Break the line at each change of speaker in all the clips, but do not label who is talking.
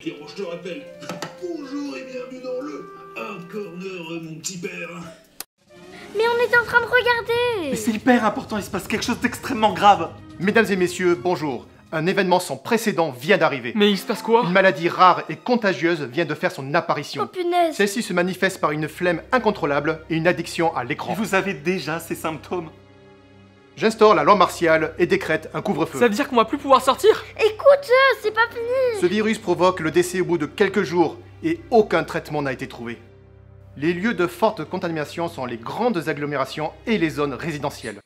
Pierrot, je te rappelle. Bonjour et bienvenue dans le Hard Corner, mon petit père.
Mais on était en train de regarder.
Mais c'est hyper important, il se passe quelque chose d'extrêmement grave.
Mesdames et messieurs, bonjour. Un événement sans précédent vient d'arriver.
Mais il se passe quoi?
Une maladie rare et contagieuse vient de faire son apparition.
Oh punaise.
Celle-ci se manifeste par une flemme incontrôlable et une addiction à l'écran.
Et vous avez déjà ces symptômes.
J'instaure la loi martiale et décrète un couvre-feu.
Ça veut dire qu'on va plus pouvoir sortir?
Écoute, c'est pas fini.
Ce virus provoque le décès au bout de quelques jours et aucun traitement n'a été trouvé. Les lieux de forte contamination sont les grandes agglomérations et les zones résidentielles.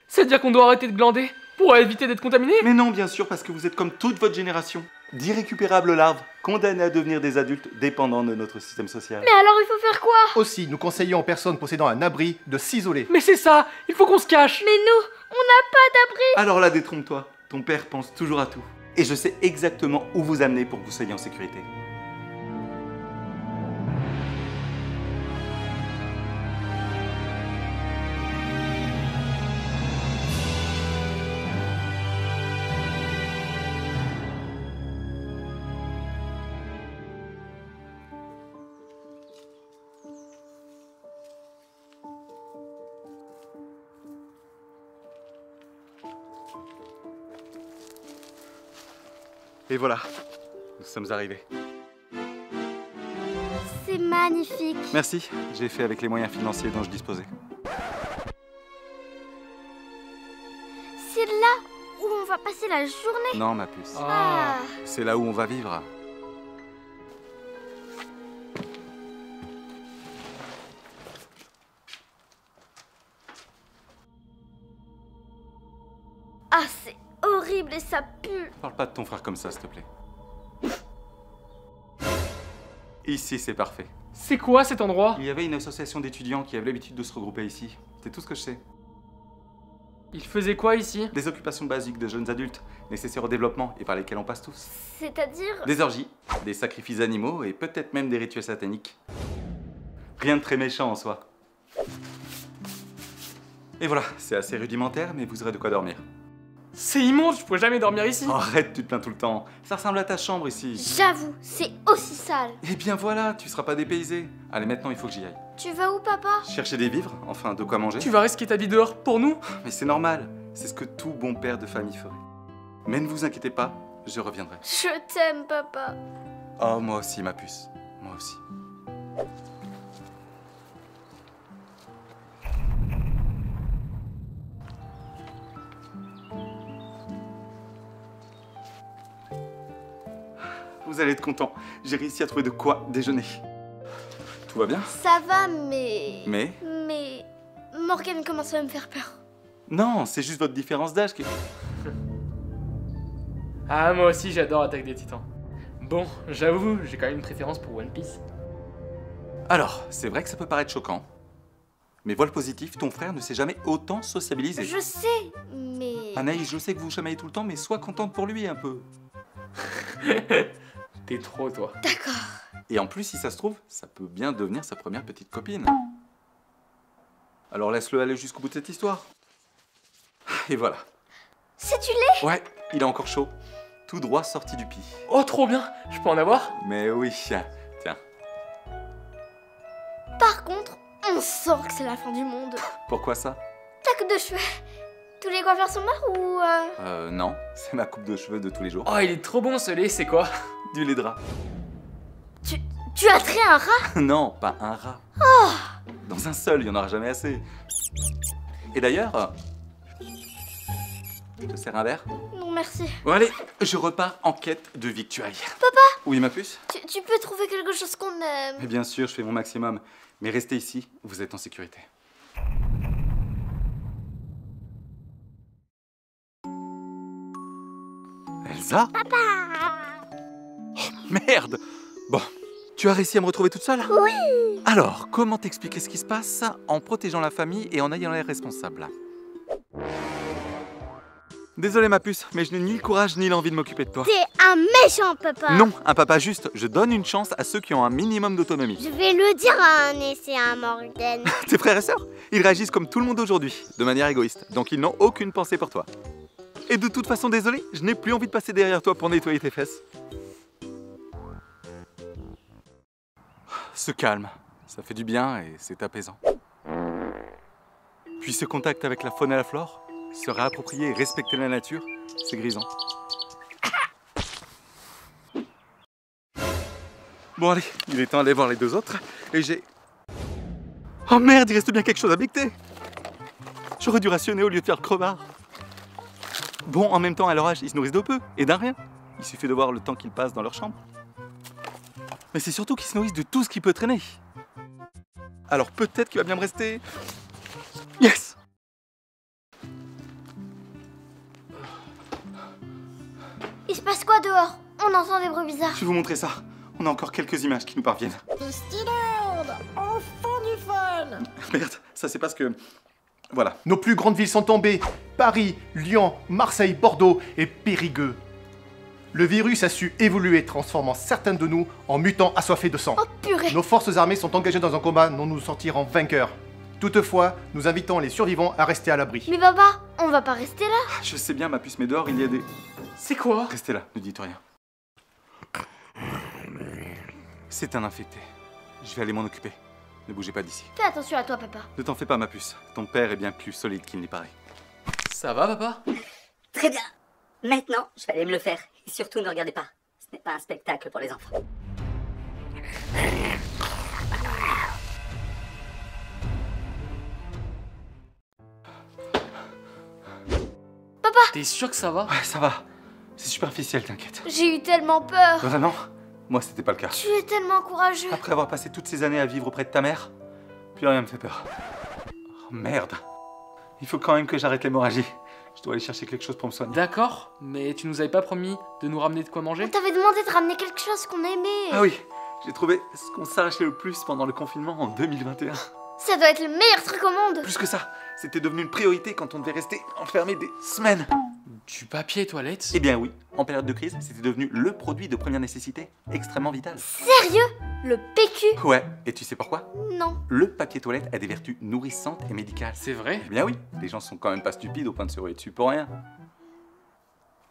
Ça veut dire qu'on doit arrêter de glander pour éviter d'être contaminé? Mais non, bien sûr, parce que vous êtes comme toute votre génération. D'irrécupérables larves, condamnées à devenir des adultes dépendants de notre système social.
Mais alors il faut faire quoi?
Aussi, nous conseillons aux personnes possédant un abri de s'isoler.
Mais c'est ça, il faut qu'on se cache.
Mais nous, on n'a pas d'abri.
Alors là, détrompe-toi. Ton père pense toujours à tout. Et je sais exactement où vous amener pour que vous soyez en sécurité. Et voilà, nous sommes arrivés.
C'est magnifique.
Merci, j'ai fait avec les moyens financiers dont je disposais.
C'est là où on va passer la journée.
Non, ma puce.
Ah.
C'est là où on va vivre.
Ah, c'est horrible et ça pue.
Parle pas de ton frère comme ça, s'il te plaît. Ici, c'est parfait.
C'est quoi cet endroit?
Il y avait une association d'étudiants qui avait l'habitude de se regrouper ici. C'est tout ce que je sais.
Il faisait quoi ici?
Des occupations basiques de jeunes adultes, nécessaires au développement et par lesquelles on passe tous.
C'est-à-dire...
Des orgies, des sacrifices animaux et peut-être même des rituels sataniques. Rien de très méchant en soi. Et voilà, c'est assez rudimentaire, mais vous aurez de quoi dormir.
C'est immonde, je pourrais jamais dormir ici.
Oh, arrête, tu te plains tout le temps. Ça ressemble à ta chambre ici.
J'avoue, c'est aussi sale.
Eh bien voilà, tu seras pas dépaysé. Allez, maintenant il faut que j'y aille.
Tu vas où, papa?
Chercher des vivres, enfin de quoi manger.
Tu vas risquer ta vie dehors pour nous?
Mais c'est normal, c'est ce que tout bon père de famille ferait. Mais ne vous inquiétez pas, je reviendrai.
Je t'aime, papa.
Oh, moi aussi, ma puce. Moi aussi. Vous allez être content. J'ai réussi à trouver de quoi déjeuner. Tout va bien?
Ça va, mais...
Mais?
Mais... Morgane commence à me faire peur.
Non, c'est juste votre différence d'âge qui...
Ah, moi aussi j'adore Attaque des Titans. Bon, j'avoue, j'ai quand même une préférence pour One Piece.
Alors, c'est vrai que ça peut paraître choquant. Mais vois le positif, ton frère ne s'est jamais autant sociabilisé.
Je sais, mais...
Anaïs, je sais que vous chamaillez tout le temps, mais sois contente pour lui un peu.
T'es trop, toi.
D'accord.
Et en plus, si ça se trouve, ça peut bien devenir sa première petite copine. Alors laisse-le aller jusqu'au bout de cette histoire. Et voilà.
C'est du lait?
Ouais, il est encore chaud. Tout droit sorti du pis.
Oh, trop bien. Je peux en avoir?
Mais oui, tiens.
Par contre, on sent que c'est la fin du monde.
Pourquoi ça?
Ta coupe de cheveux. Tous les coiffeurs sont morts ou
Non, c'est ma coupe de cheveux de tous les jours.
Oh, il est trop bon ce lait, c'est quoi?
Du lait de rat.
Tu as trait un rat?
Non, pas un rat. Dans un seul, il n'y en aura jamais assez. Et d'ailleurs, je te sers un verre?
Non, merci.
Bon allez, je repars en quête de victuailles.
Papa?
Oui, ma puce?
Tu peux trouver quelque chose qu'on aime.
Mais bien sûr, je fais mon maximum. Mais restez ici, vous êtes en sécurité. Elsa?
Papa!
Oh, merde! Bon, tu as réussi à me retrouver toute seule?
Oui!
Alors, comment t'expliquer ce qui se passe en protégeant la famille et en ayant l'air responsable? Désolé ma puce, mais je n'ai ni le courage ni l'envie de m'occuper de toi.
T'es un méchant papa!
Non, un papa juste, je donne une chance à ceux qui ont un minimum d'autonomie.
Je vais le dire à un essai à Morgane.
Tes frères et sœurs, ils réagissent comme tout le monde aujourd'hui, de manière égoïste, donc ils n'ont aucune pensée pour toi. Et de toute façon, désolé, je n'ai plus envie de passer derrière toi pour nettoyer tes fesses. Ce calme, ça fait du bien et c'est apaisant. Puis ce contact avec la faune et la flore, se réapproprier et respecter la nature, c'est grisant. Bon allez, il est temps d'aller voir les deux autres et j'ai... Oh merde, il reste bien quelque chose à becter. J'aurais dû rationner au lieu de faire le crevard. Bon, en même temps, à leur âge, ils se nourrissent de peu et d'un rien. Il suffit de voir le temps qu'ils passent dans leur chambre. Mais c'est surtout qu'ils se nourrissent de tout ce qui peut traîner. Alors peut-être qu'il va bien me rester... Yes!
Il se passe quoi dehors? On entend des bruits bizarres.
Je vais vous montrer ça. On a encore quelques images qui nous parviennent.
Disneyland, enfin du fun.
Merde, ça c'est parce que... Voilà.
Nos plus grandes villes sont tombées. Paris, Lyon, Marseille, Bordeaux et Périgueux. Le virus a su évoluer, transformant certains de nous en mutants assoiffés de sang.
Oh purée!
Nos forces armées sont engagées dans un combat dont nous sortirons vainqueurs. Toutefois, nous invitons les survivants à rester à l'abri.
Mais papa, on va pas rester là?
Je sais bien, ma puce, mais dehors, il y a des...
C'est quoi?
Restez là, ne dites rien. C'est un infecté. Je vais aller m'en occuper. Ne bougez pas d'ici.
Fais attention à toi, papa.
Ne t'en fais pas, ma puce. Ton père est bien plus solide qu'il n'y paraît.
Ça va, papa?
Très bien. Maintenant, je vais aller me le faire. Et surtout, ne regardez pas. Ce n'est pas un spectacle pour les enfants.
T'es sûr que ça va?
Ouais, ça va. C'est superficiel, t'inquiète.
J'ai eu tellement peur.
Vraiment? Moi, c'était pas le cas.
Tu es tellement courageux.
Après avoir passé toutes ces années à vivre auprès de ta mère, plus rien me fait peur. Oh merde. Il faut quand même que j'arrête l'hémorragie. Je dois aller chercher quelque chose pour me soigner.
D'accord, mais tu nous avais pas promis de nous ramener de quoi manger?
On t'avait demandé de ramener quelque chose qu'on aimait.
Ah oui, j'ai trouvé ce qu'on s'arrachait le plus pendant le confinement en 2021.
Ça doit être le meilleur truc au monde.
Plus que ça, c'était devenu une priorité quand on devait rester enfermé des semaines.
Du papier toilette?
Eh bien oui, en période de crise, c'était devenu le produit de première nécessité, extrêmement vital.
Sérieux? Le PQ?
Ouais, et tu sais pourquoi?
Non.
Le papier toilette a des vertus nourrissantes et médicales.
C'est vrai?
Eh bien oui, les gens sont quand même pas stupides au point de se ruer dessus pour rien.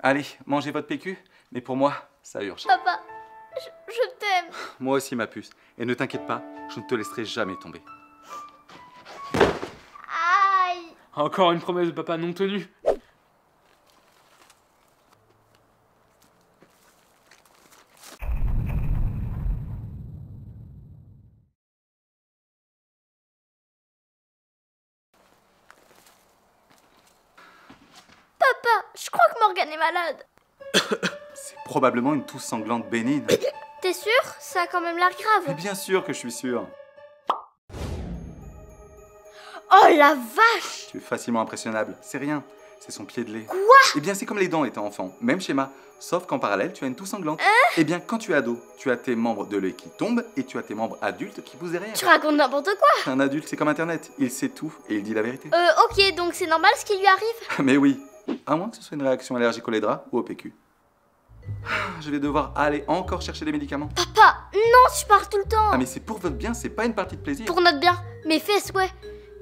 Allez, mangez votre PQ, mais pour moi, ça urge.
Papa, je t'aime.
Moi aussi, ma puce. Et ne t'inquiète pas, je ne te laisserai jamais tomber.
Aïe.
Encore une promesse de papa non tenue.
Papa, je crois que Morgane est malade.
C'est probablement une toux sanglante bénigne.
T'es sûr? Ça a quand même l'air
Mais
grave.
bien sûr que je suis sûr.
Oh la vache!
Tu es facilement impressionnable. C'est rien. C'est son pied de lait.
Quoi?
Eh bien, c'est comme les dents étant enfant. Même schéma. Sauf qu'en parallèle, tu as une toux sanglante. Eh bien, quand tu es ado, tu as tes membres de lait qui tombent et tu as tes membres adultes qui poussent derrière.
Tu racontes n'importe quoi.
Un adulte, c'est comme Internet. Il sait tout et il dit la vérité.
Ok, donc c'est normal ce qui lui arrive.
Mais oui. À moins que ce soit une réaction allergique au lait de rat ou au PQ. Je vais devoir aller encore chercher des médicaments.
Papa, non, tu pars tout le temps.
Ah mais c'est pour votre bien, c'est pas une partie de plaisir.
Pour notre bien. Mais fais ouais.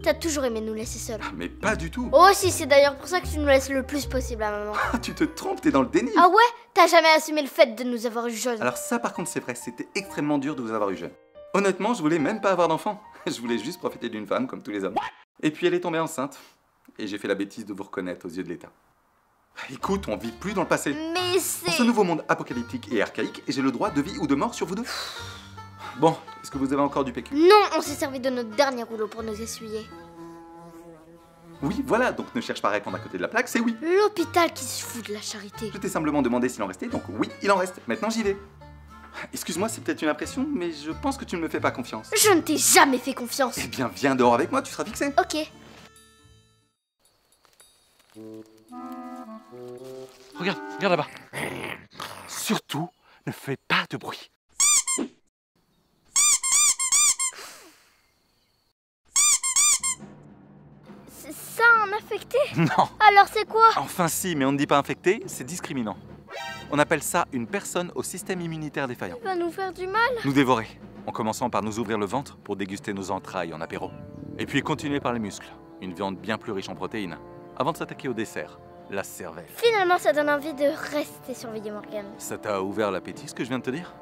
T'as toujours aimé nous laisser seuls.
Ah, mais pas du tout.
Oh si, c'est d'ailleurs pour ça que tu nous laisses le plus possible à maman.
Ah, tu te trompes, t'es dans le déni.
Ah ouais? T'as jamais assumé le fait de nous avoir eu jeunes.
Alors ça par contre c'est vrai, c'était extrêmement dur de vous avoir eu jeune. Honnêtement, je voulais même pas avoir d'enfant. Je voulais juste profiter d'une femme comme tous les hommes. Et puis elle est tombée enceinte. Et j'ai fait la bêtise de vous reconnaître aux yeux de l'État. Écoute, on vit plus dans le passé.
Mais
Dans
c'est...
ce nouveau monde apocalyptique et archaïque, j'ai le droit de vie ou de mort sur vous deux. Bon, est-ce que vous avez encore du PQ?
Non, on s'est servi de notre dernier rouleau pour nous essuyer.
Oui, voilà, donc ne cherche pas à répondre à côté de la plaque, c'est oui.
L'hôpital qui se fout de la charité.
Je t'ai simplement demandé s'il en restait, donc oui, il en reste. Maintenant j'y vais. Excuse-moi, c'est peut-être une impression, mais je pense que tu ne me fais pas confiance.
Je ne t'ai jamais fait confiance.
Eh bien, viens dehors avec moi, tu seras fixé.
Ok.
Regarde là-bas.
Surtout, ne fais pas de bruit.
C'est ça un infecté?
Non.
Alors c'est quoi?
Enfin si, mais on ne dit pas infecté, c'est discriminant. On appelle ça une personne au système immunitaire défaillant.
Il va nous faire du mal.
Nous dévorer, en commençant par nous ouvrir le ventre pour déguster nos entrailles en apéro. Et puis continuer par les muscles, une viande bien plus riche en protéines, avant de s'attaquer au dessert, La cervelle.
Finalement, ça donne envie de rester surveiller Morgane.
Ça t'a ouvert l'appétit, ce que je viens de te dire?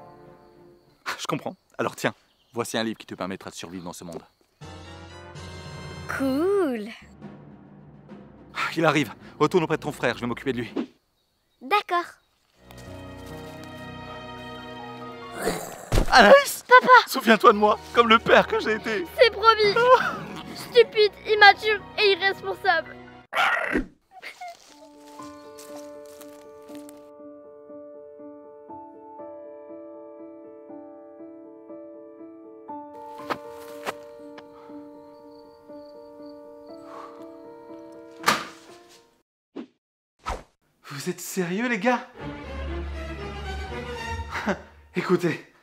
Je comprends. Alors tiens, voici un livre qui te permettra de survivre dans ce monde.
Cool.
Il arrive. Retourne auprès de ton frère, je vais m'occuper de lui.
D'accord.
Anaïs!
Papa!
Souviens-toi de moi, comme le père que j'ai été.
C'est promis. Stupide, immature et irresponsable.
Vous êtes sérieux, les gars? Écoutez,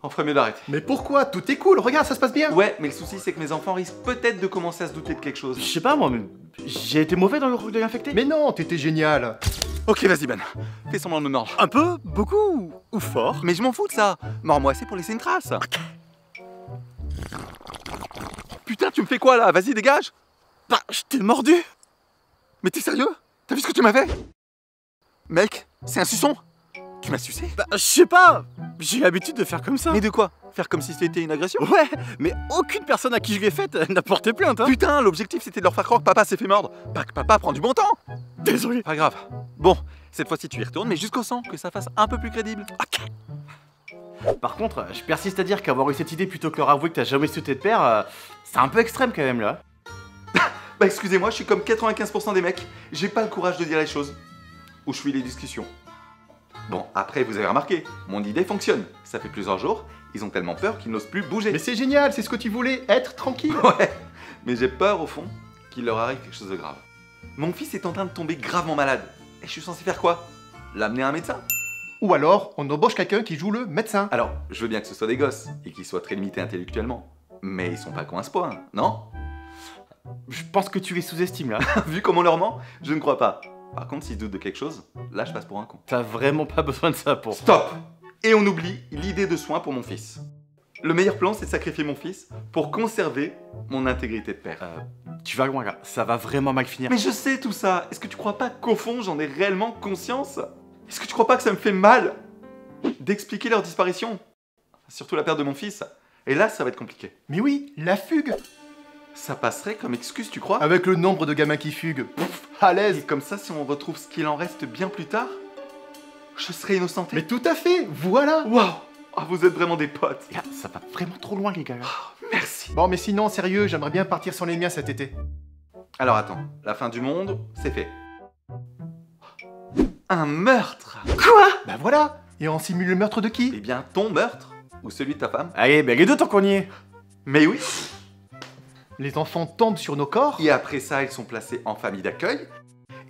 on ferait mieux d'arrêter.
Mais pourquoi? Tout est cool, regarde, ça se passe bien.
Ouais, mais le souci, c'est que mes enfants risquent peut-être de commencer à se douter de quelque chose.
Je sais pas moi, mais j'ai été mauvais dans le rôle de l'infecté.
Mais non, t'étais génial.
Ok, vas-y Ben, fais semblant de me mordre. Un peu, beaucoup ou fort? Mais je m'en fous de ça. Mords-moi assez pour laisser une trace. Ok. Putain, tu me fais quoi là? Vas-y, dégage. Bah, je t'ai mordu. Mais t'es sérieux? T'as vu ce que tu m'as fait? Mec, c'est un suçon. Tu m'as sucé?
Bah, je sais pas. J'ai l'habitude de faire comme ça.
Mais de quoi? Faire comme si c'était une agression?
Ouais, mais aucune personne à qui je l'ai faite n'a porté plainte, hein.
Putain, l'objectif c'était de leur faire croire que papa s'est fait mordre. Pas que papa prend du bon temps.
Désolé.
Pas grave. Bon, cette fois-ci tu y retournes, mais jusqu'au sang, que ça fasse un peu plus crédible. Ok.
Par contre, je persiste à dire qu'avoir eu cette idée plutôt que leur avouer que t'as jamais sauté de père, c'est un peu extrême quand même là.
Bah excusez-moi, je suis comme 95% des mecs. J'ai pas le courage de dire les choses. Ou je fuis les discussions. Bon, après, vous avez remarqué, mon idée fonctionne. Ça fait plusieurs jours, ils ont tellement peur qu'ils n'osent plus bouger.
Mais c'est génial, c'est ce que tu voulais, être tranquille.
Ouais, mais j'ai peur au fond qu'il leur arrive quelque chose de grave. Mon fils est en train de tomber gravement malade. Et je suis censé faire quoi? L'amener à un médecin?
Ou alors, on embauche quelqu'un qui joue le médecin.
Alors, je veux bien que ce soit des gosses et qu'ils soient très limités intellectuellement. Mais ils sont pas cons à ce point, non?
Je pense que tu les sous-estimes là.
Vu comment on leur ment, je ne crois pas. Par contre, s'ils doutent de quelque chose, là je passe pour un con.
T'as vraiment pas besoin de ça pour...
Stop! Et on oublie l'idée de soin pour mon fils. Le meilleur plan, c'est de sacrifier mon fils pour conserver mon intégrité de père.
Tu vas loin là, ça va vraiment mal finir.
Mais je sais tout ça. Est-ce que tu crois pas qu'au fond, j'en ai réellement conscience? Est-ce que tu crois pas que ça me fait mal d'expliquer leur disparition? Surtout la perte de mon fils. Et là, ça va être compliqué.
Mais oui, la fugue.
Ça passerait comme excuse, tu crois?
Avec le nombre de gamins qui fuguent. Pff, à
Et
l'aise.
comme ça, si on retrouve ce qu'il en reste bien plus tard, je serai innocenté.
Mais tout à fait, voilà.
Waouh! Oh, vous êtes vraiment des potes.
Là, ça va vraiment trop loin les gars. Là.
Merci.
Bon, mais sinon, sérieux, j'aimerais bien partir sans les miens cet été.
Alors attends, la fin du monde, c'est fait. Un meurtre!
Quoi? Bah voilà. Et on simule le meurtre de
Eh
qui?
bien, ton meurtre ou celui de ta femme?
Allez, bah les deux tant qu'on y est.
Mais oui.
Les enfants tombent sur nos corps.
Et après ça, ils sont placés en famille d'accueil.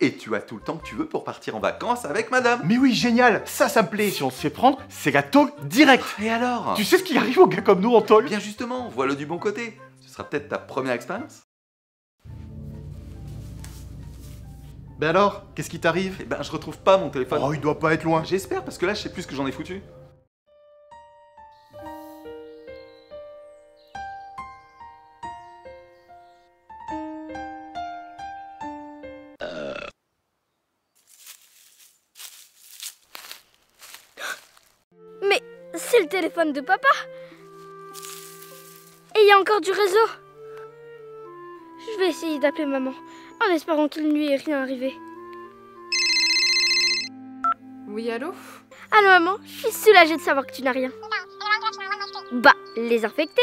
Et tu as tout le temps que tu veux pour partir en vacances avec madame.
Mais oui, génial, ça me plaît.
Si on se fait prendre, c'est la tôle direct.
Et alors?
Tu sais ce qui arrive aux gars comme nous en tôle?
Bien justement, vois-le du bon côté. Ce sera peut-être ta première expérience.
Ben alors, qu'est-ce qui t'arrive?
Eh ben, je retrouve pas mon téléphone.
Oh, il doit pas être loin.
J'espère, parce que là, je sais plus ce que j'en ai foutu.
Mais c'est le téléphone de papa. Et il y a encore du réseau. Je vais essayer d'appeler maman, en espérant qu'il ne lui est rien arrivé.
Oui, allô?
Allô maman, je suis soulagée de savoir que tu n'as rien. Bah, les infectés.